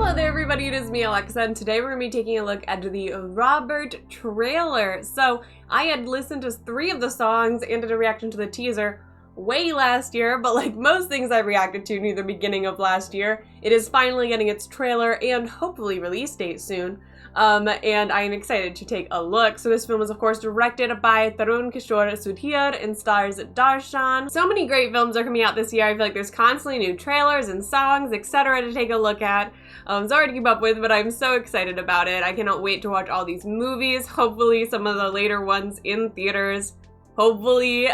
Hello there everybody, it is me Alexa, and today we're going to be taking a look at the ROBERRT trailer. So I had listened to 3 of the songs and did a reaction to the teaser way last year, but like most things I reacted to near the beginning of last year, it is finally getting its trailer and hopefully release date soon. And I am excited to take a look. So this film is of course directed by Tharun, Kishore, Sudhir, and stars Darshan. So many great films are coming out this year. I feel like there's constantly new trailers and songs, etc. to take a look at. It's hard to keep up with, but I'm so excited about it. I cannot wait to watch all these movies, hopefully some of the later ones in theaters. Hopefully,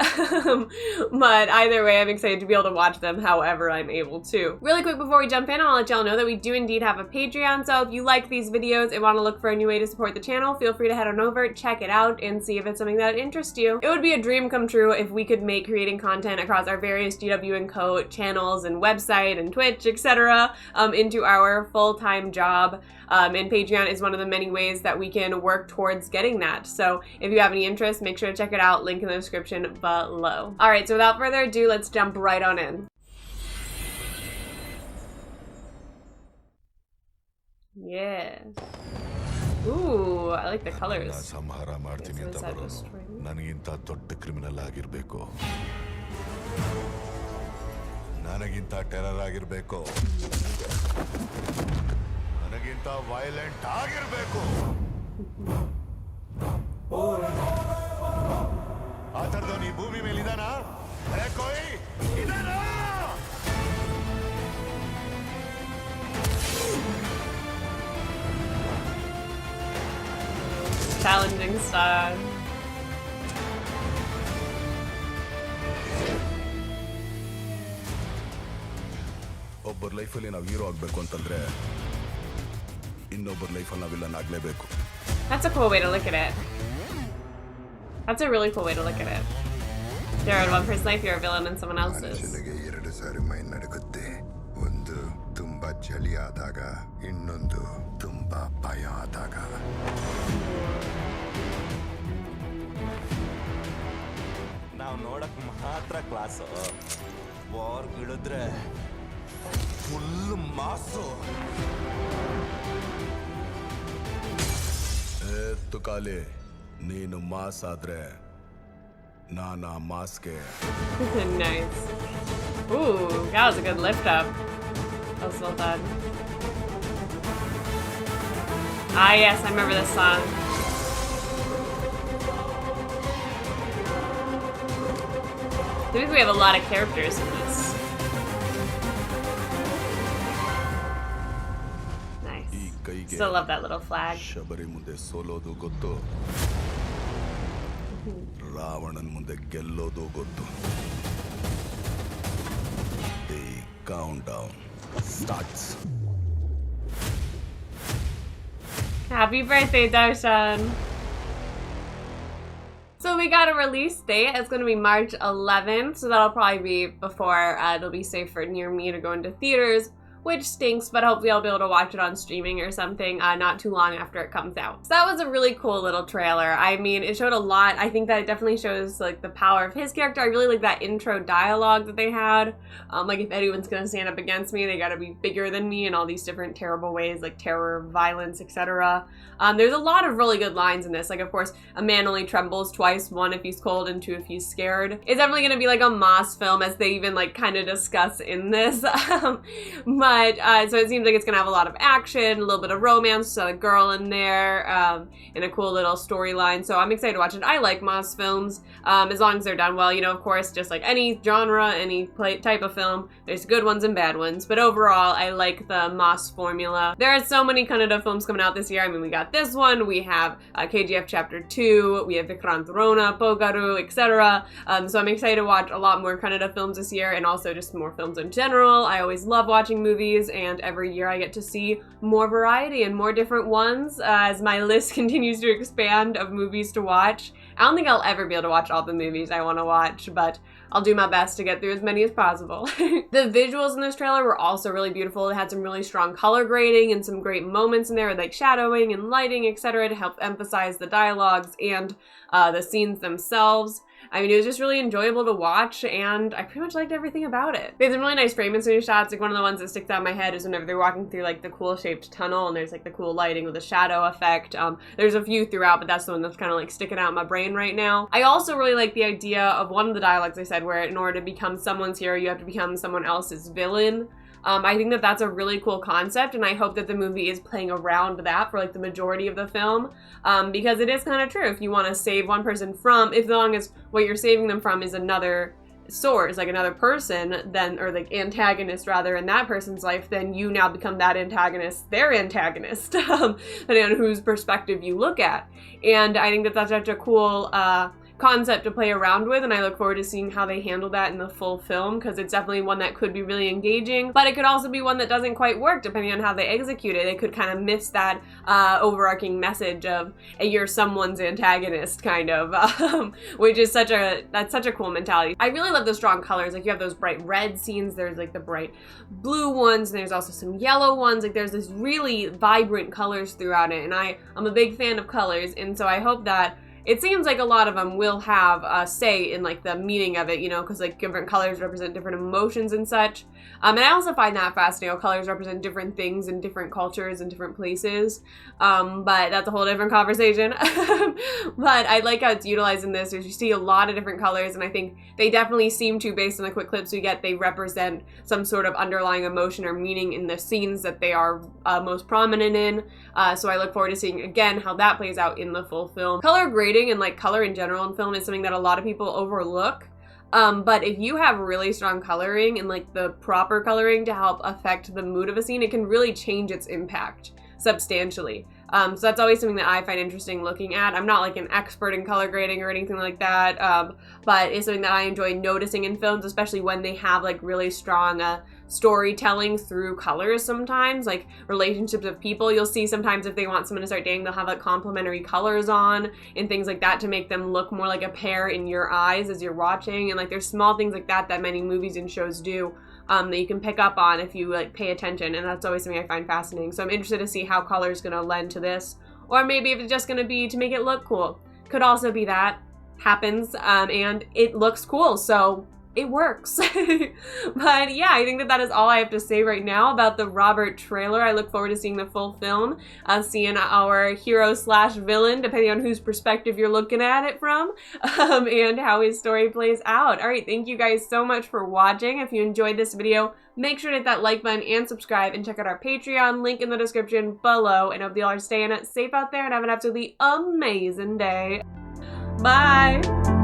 but either way, I'm excited to be able to watch them however I'm able to. Really quick before we jump in, I'll let y'all know that we do indeed have a Patreon, so if you like these videos and want to look for a new way to support the channel, feel free to head on over, check it out, and see if it's something that interests you. It would be a dream come true if we could make creating content across our various GW & Co. channels and website and Twitch, etc. Into our full-time job. And Patreon is one of the many ways that we can work towards getting that. So if you have any interest, make sure to check it out, link in the description below. Alright, so without further ado, let's jump right on in. Yeah. Ooh, I like the colors. Violent ಆಗಿರಬೇಕು ಆ ಥರದವನು ಈ ಭೂಮಿ ಮೇಲೆ ಇದಾನಾ Koi ಇದಾನಾ Challenging style. ಒಬ್ಬರ ಲೈಫಲ್ಲಿ ನಾವು hero ಆಗಬೇಕು ಅಂತಂದ್ರೆ ಇನ್ನೊಬ್ಬರ ಲೈಫಲ್ಲಿ ನಾವು ವಿಲನ್ ಆಗಲೇಬೇಕು. That's a cool way to look at it. That's a really cool way to look at it. You're in one person's life, you're a villain in someone else's. ಮನುಷ್ಯನಿಗೆ 2 ಸಾರಿ ಮೈ ನಡುಗುತ್ತೆ. ಒಂದು ತುಂಬಾ ಚಳಿ ಆದಾಗ, ಇನ್ನೊಂದು ತುಂಬಾ ಭಯ ಆದಾಗ. ನಾವು ನೋಡಕ್ ಮಾತ್ರ ಕ್ಲಾಸು. ವಾರ್ ಗಿಳಿದ್ರೆ ಫುಲ್ ಮಾಸು. ತುಕಾಲೆ ನೀನು ಮಾಸ್ ಆದ್ರೆ ನಾನಾ ಮಾಸ್ಗೆ. Nice. Ooh, that was a good lift up. That was well done. Ah yes, I remember this song. I think we have a lot of characters in this. Still love that little flag. Shabari ಮುಂದೆ ಸೋಲೋದು ಗೊತ್ತು, ರಾವಣನ್ ಮುಂದೆ ಗೆಲ್ಲೋದು ಗೊತ್ತು. The countdown starts. Happy birthday, Darshan. So we got a release date. It's going to be March 11th, so that'll probably be before it'll be safe for near me to go into theaters, which stinks, but hopefully I'll be able to watch it on streaming or something not too long after it comes out. So that was a really cool little trailer. I mean, it showed a lot. I think that it definitely shows like the power of his character. I really like that intro dialogue that they had. Like if anyone's gonna stand up against me, they gotta be bigger than me in all these different terrible ways, like terror, violence, etc. There's a lot of really good lines in this. Like of course, a man only trembles twice, 1 if he's cold and 2 if he's scared. It's definitely gonna be like a Moss film, as they even like kind of discuss in this. But so it seems like it's gonna have a lot of action, a little bit of romance, so a girl in there, and a cool little storyline. So I'm excited to watch it. I like Moss films, as long as they're done well. You know, of course, just like any genre, any type of film, there's good ones and bad ones. But overall, I like the Moss formula. There are so many Kannada films coming out this year. I mean, we got this one, we have KGF Chapter 2, we have Vikrant Rona, Pogaru, etc. So I'm excited to watch a lot more Kannada films this year, and also just more films in general. I always love watching movies, and every year I get to see more variety and more different ones as my list continues to expand of movies to watch. I don't think I'll ever be able to watch all the movies I want to watch, but I'll do my best to get through as many as possible. The visuals in this trailer were also really beautiful. It had some really strong color grading and some great moments in there with like shadowing and lighting, etc. to help emphasize the dialogues and the scenes themselves. I mean, it was just really enjoyable to watch, and I pretty much liked everything about it. There's some really nice frame and studio shots. Like, one of the ones that sticks out in my head is whenever they're walking through, like, the cool-shaped tunnel, and there's, like, the cool lighting with the shadow effect. There's a few throughout, but that's the one that's kind of, like, sticking out in my brain right now. I also really like the idea of one of the dialogues I said, where in order to become someone's hero, you have to become someone else's villain. I think that that's a really cool concept, and I hope that the movie is playing around that for like the majority of the film, because it is kind of true. If you want to save one person from, if as long as what you're saving them from is another source, like another person, then, or like antagonist rather, in that person's life, then you now become that antagonist, their antagonist, depending on whose perspective you look at. And I think that that's such a cool concept to play around with, and I look forward to seeing how they handle that in the full film, because it's definitely one that could be really engaging, but it could also be one that doesn't quite work depending on how they execute it. They could kind of miss that overarching message of you're someone's antagonist, kind of, which is such a cool mentality. I really love the strong colors. Like, you have those bright red scenes, there's like the bright blue ones, and there's also some yellow ones. Like, there's this really vibrant colors throughout it, and I'm a big fan of colors, and so I hope that it seems like a lot of them will have a say in like the meaning of it, you know, because like different colors represent different emotions and such. And I also find that fascinating. Colors represent different things in different cultures and different places. But that's a whole different conversation. But I like how it's utilized in this. You see a lot of different colors, and I think they definitely seem to, based on the quick clips we get, they represent some sort of underlying emotion or meaning in the scenes that they are most prominent in. So I look forward to seeing, again, how that plays out in the full film. Color grading and like color in general in film is something that a lot of people overlook. But if you have really strong coloring and like the proper coloring to help affect the mood of a scene, it can really change its impact substantially. So that's always something that I find interesting looking at. I'm not like an expert in color grading or anything like that, but it's something that I enjoy noticing in films, especially when they have like really strong storytelling through colors sometimes, like relationships of people. You'll see sometimes if they want someone to start dating, they'll have like complementary colors on and things like that to make them look more like a pair in your eyes as you're watching. And like there's small things like that that many movies and shows do that you can pick up on if you like pay attention, and that's always something I find fascinating. So I'm interested to see how color is going to lend to this, or maybe if it's just going to be to make it look cool. Could also be that happens, and it looks cool, so it works. But yeah, I think that that is all I have to say right now about the ROBERRT trailer. I look forward to seeing the full film, seeing our hero slash villain, depending on whose perspective you're looking at it from, and how his story plays out. All right, thank you guys so much for watching. If you enjoyed this video, make sure to hit that like button and subscribe, and check out our Patreon, link in the description below. And I hope you all are staying safe out there and have an absolutely amazing day. Bye!